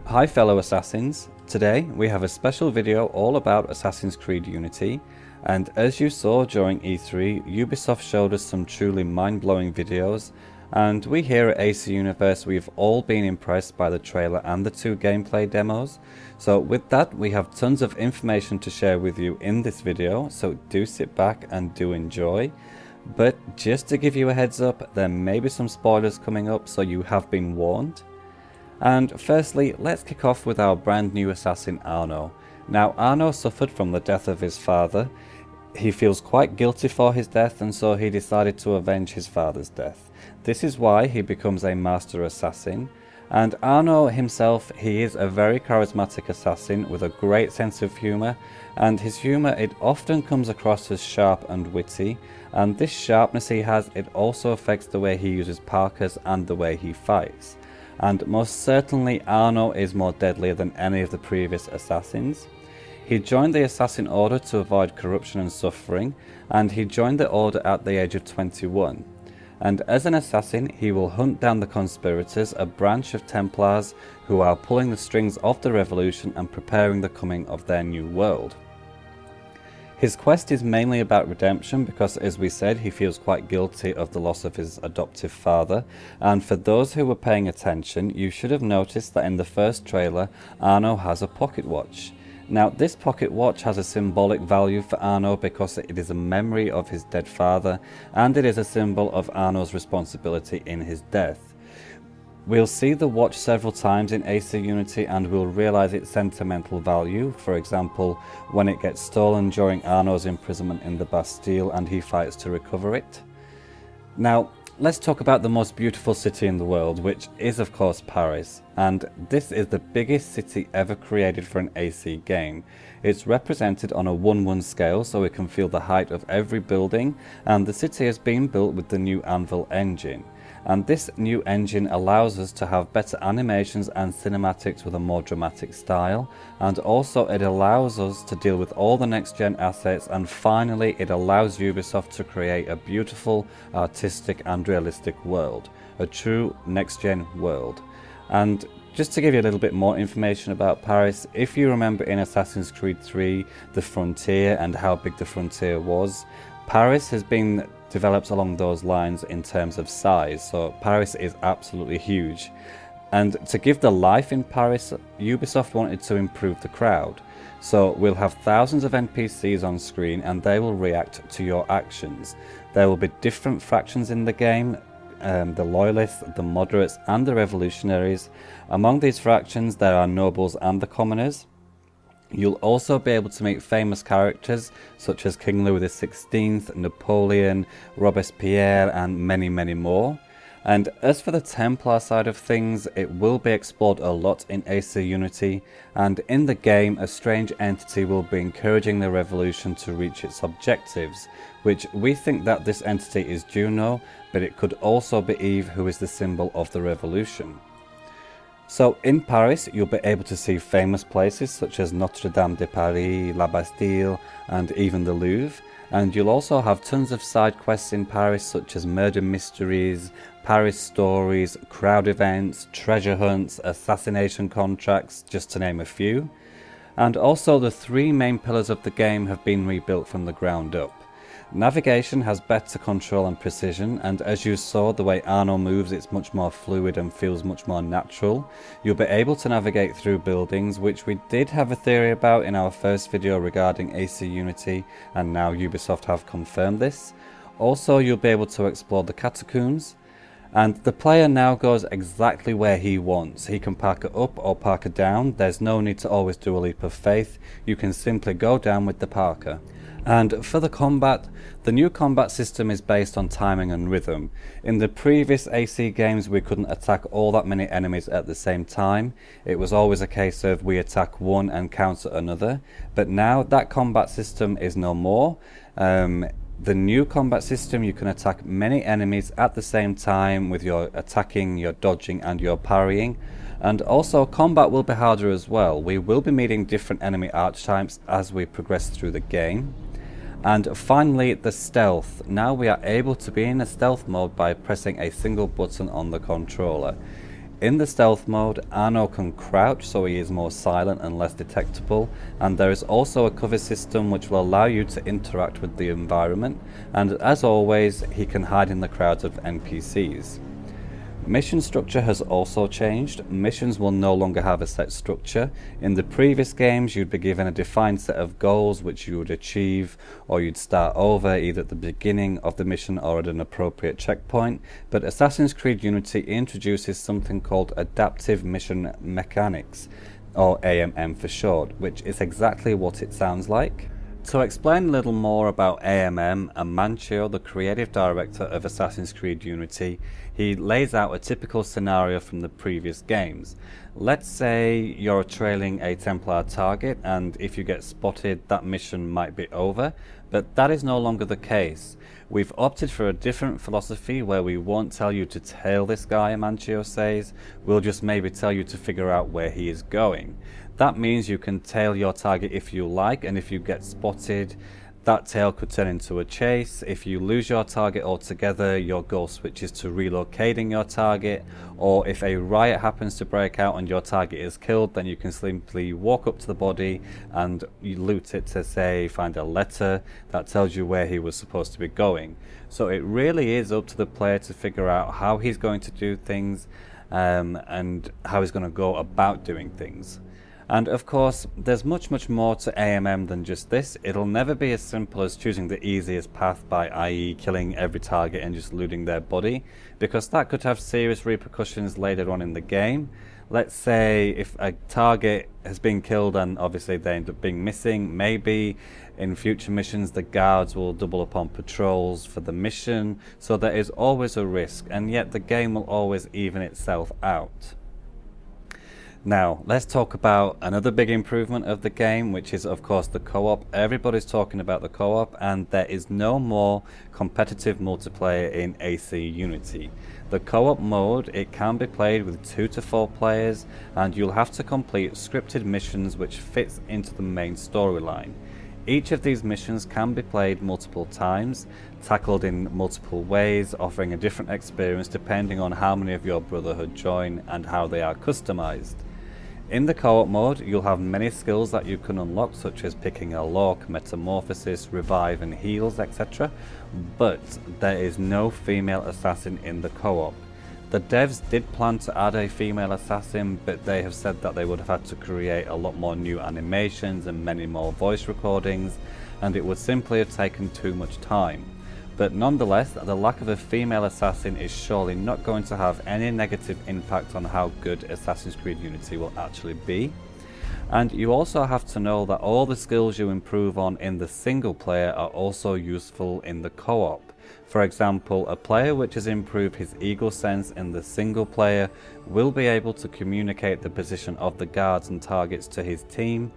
Hi fellow assassins, today we have a special video all about Assassin's Creed Unity, and as you saw during E3, Ubisoft showed us some truly mind-blowing videos, and we here at AC Universe we've all been impressed by the trailer and the 2 gameplay demos. So with that, we have tons of information to share with you in this video, so do sit back and do enjoy. But just to give you a heads up, there may be some spoilers coming up, so you have been warned. And firstly, let's kick off with our brand new assassin Arno. Now Arno suffered from the death of his father. He feels quite guilty for his death, and so he decided to avenge his father's death. This is why he becomes a master assassin. And Arno himself, he is a very charismatic assassin with a great sense of humour, and his humour, it often comes across as sharp and witty, and this sharpness he has, it also affects the way he uses parkas and the way he fights. And most certainly Arno is more deadly than any of the previous assassins. He joined the Assassin Order to avoid corruption and suffering, and he joined the Order at the age of 21. And as an assassin, he will hunt down the conspirators, a branch of Templars who are pulling the strings of the revolution and preparing the coming of their new world. His quest is mainly about redemption because, as we said, he feels quite guilty of the loss of his adoptive father, and for those who were paying attention, you should have noticed that in the first trailer, Arno has a pocket watch. Now this pocket watch has a symbolic value for Arno because it is a memory of his dead father, and it is a symbol of Arno's responsibility in his death. We'll see the watch several times in AC Unity and we'll realise its sentimental value, for example when it gets stolen during Arno's imprisonment in the Bastille and he fights to recover it. Now let's talk about the most beautiful city in the world, which is of course Paris, and this is the biggest city ever created for an AC game. It's represented on a 1:1 scale so we can feel the height of every building, and the city has been built with the new Anvil engine. And this new engine allows us to have better animations and cinematics with a more dramatic style, and also it allows us to deal with all the next gen assets, and finally it allows Ubisoft to create a beautiful, artistic and realistic world, a true next gen world. And just to give you a little bit more information about Paris, if you remember in Assassin's Creed 3 the frontier and how big the frontier was, Paris has been developed along those lines in terms of size, so Paris is absolutely huge. And to give the life in Paris, Ubisoft wanted to improve the crowd. So we'll have thousands of NPCs on screen and they will react to your actions. There will be different factions in the game, the loyalists, the moderates and the revolutionaries. Among these factions there are nobles and the commoners. You'll also be able to meet famous characters such as King Louis XVI, Napoleon, Robespierre and many more. And as for the Templar side of things, it will be explored a lot in AC Unity, and in the game a strange entity will be encouraging the revolution to reach its objectives, which we think that this entity is Juno, but it could also be Eve, who is the symbol of the revolution. So in Paris you'll be able to see famous places such as Notre Dame de Paris, La Bastille and even the Louvre, and you'll also have tons of side quests in Paris such as murder mysteries, Paris stories, crowd events, treasure hunts, assassination contracts, just to name a few. And also the 3 main pillars of the game have been rebuilt from the ground up. Navigation has better control and precision, and as you saw the way Arno moves, it's much more fluid and feels much more natural. You'll be able to navigate through buildings, which we did have a theory about in our first video regarding AC Unity, and now Ubisoft have confirmed this. Also you'll be able to explore the catacombs, and the player now goes exactly where he wants. He can park it up or park it down. There's no need to always do a leap of faith. You can simply go down with the parker. And for the combat, the new combat system is based on timing and rhythm. In the previous AC games we couldn't attack all that many enemies at the same time. It was always a case of we attack one and counter another, but now that combat system is no more. The new combat system, you can attack many enemies at the same time with your attacking, your dodging and your parrying. And also combat will be harder as well. We will be meeting different enemy archetypes as we progress through the game. And finally, the stealth. Now we are able to be in a stealth mode by pressing a single button on the controller. In the stealth mode, Arno can crouch so he is more silent and less detectable, and there is also a cover system which will allow you to interact with the environment, and as always, he can hide in the crowds of NPCs. Mission structure has also changed. Missions will no longer have a set structure. In the previous games, you'd be given a defined set of goals which you would achieve, or you'd start over either at the beginning of the mission or at an appropriate checkpoint. But Assassin's Creed Unity introduces something called Adaptive Mission Mechanics, or AMM for short, which is exactly what it sounds like. To explain a little more about AMM, Amancio, the creative director of Assassin's Creed Unity, he lays out a typical scenario from the previous games. Let's say you're trailing a Templar target, and if you get spotted, that mission might be over, but that is no longer the case. We've opted for a different philosophy where we won't tell you to tail this guy, Amancio says, we'll just maybe tell you to figure out where he is going. That means you can tail your target if you like, and if you get spotted, that tail could turn into a chase. If you lose your target altogether, your goal switches to relocating your target, or if a riot happens to break out and your target is killed, then you can simply walk up to the body and you loot it to say find a letter that tells you where he was supposed to be going. So it really is up to the player to figure out how he's going to do things and how he's going to go about doing things. And of course, there's much more to AMM than just this. It'll never be as simple as choosing the easiest path by, i.e. killing every target and just looting their body, because that could have serious repercussions later on in the game. Let's say if a target has been killed and obviously they end up being missing, maybe in future missions the guards will double up on patrols for the mission, so there is always a risk, and yet the game will always even itself out. Now, let's talk about another big improvement of the game, which is of course the co-op. Everybody's talking about the co-op, and there is no more competitive multiplayer in AC Unity. The co-op mode, it can be played with 2 to 4 players, and you'll have to complete scripted missions which fits into the main storyline. Each of these missions can be played multiple times, tackled in multiple ways, offering a different experience depending on how many of your brotherhood join and how they are customized. In the co-op mode, you'll have many skills that you can unlock, such as picking a lock, metamorphosis, revive and heals, etc. But there is no female assassin in the co-op. The devs did plan to add a female assassin, but they have said that they would have had to create a lot more new animations and many more voice recordings, and it would simply have taken too much time. But nonetheless, the lack of a female assassin is surely not going to have any negative impact on how good Assassin's Creed Unity will actually be. And you also have to know that all the skills you improve on in the single player are also useful in the co-op. For example, a player which has improved his eagle sense in the single player will be able to communicate the position of the guards and targets to his team.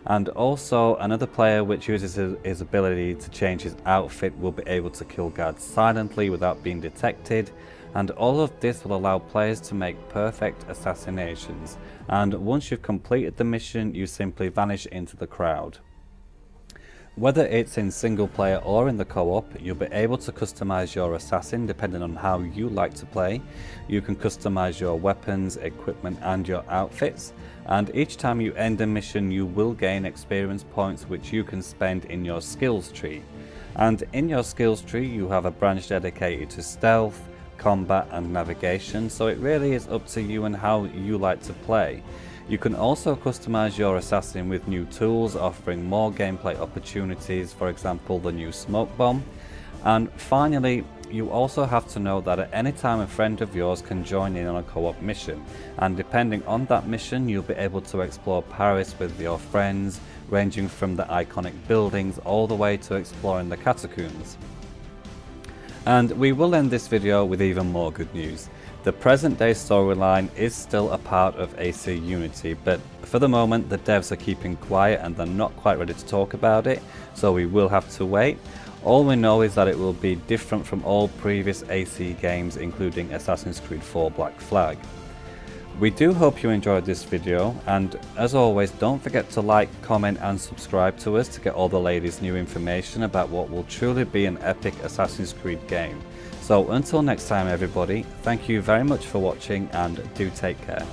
And also another player which uses his ability to change his outfit will be able to kill guards silently without being detected, and all of this will allow players to make perfect assassinations, and once you've completed the mission you simply vanish into the crowd. Whether it's in single player or in the co-op, you'll be able to customize your assassin depending on how you like to play. You can customize your weapons, equipment and your outfits, and each time you end a mission you will gain experience points which you can spend in your skills tree. And in your skills tree you have a branch dedicated to stealth, combat and navigation, so it really is up to you and how you like to play. You can also customize your assassin with new tools offering more gameplay opportunities, for example the new smoke bomb. And finally, you also have to know that at any time a friend of yours can join in on a co-op mission, and depending on that mission you'll be able to explore Paris with your friends, ranging from the iconic buildings all the way to exploring the catacombs. And we will end this video with even more good news. The present day storyline is still a part of AC Unity, but for the moment the devs are keeping quiet and they're not quite ready to talk about it, so we will have to wait. All we know is that it will be different from all previous AC games, including Assassin's Creed 4 Black Flag. We do hope you enjoyed this video, and as always, don't forget to like, comment and subscribe to us to get all the latest new information about what will truly be an epic Assassin's Creed game. So until next time everybody, thank you very much for watching and do take care.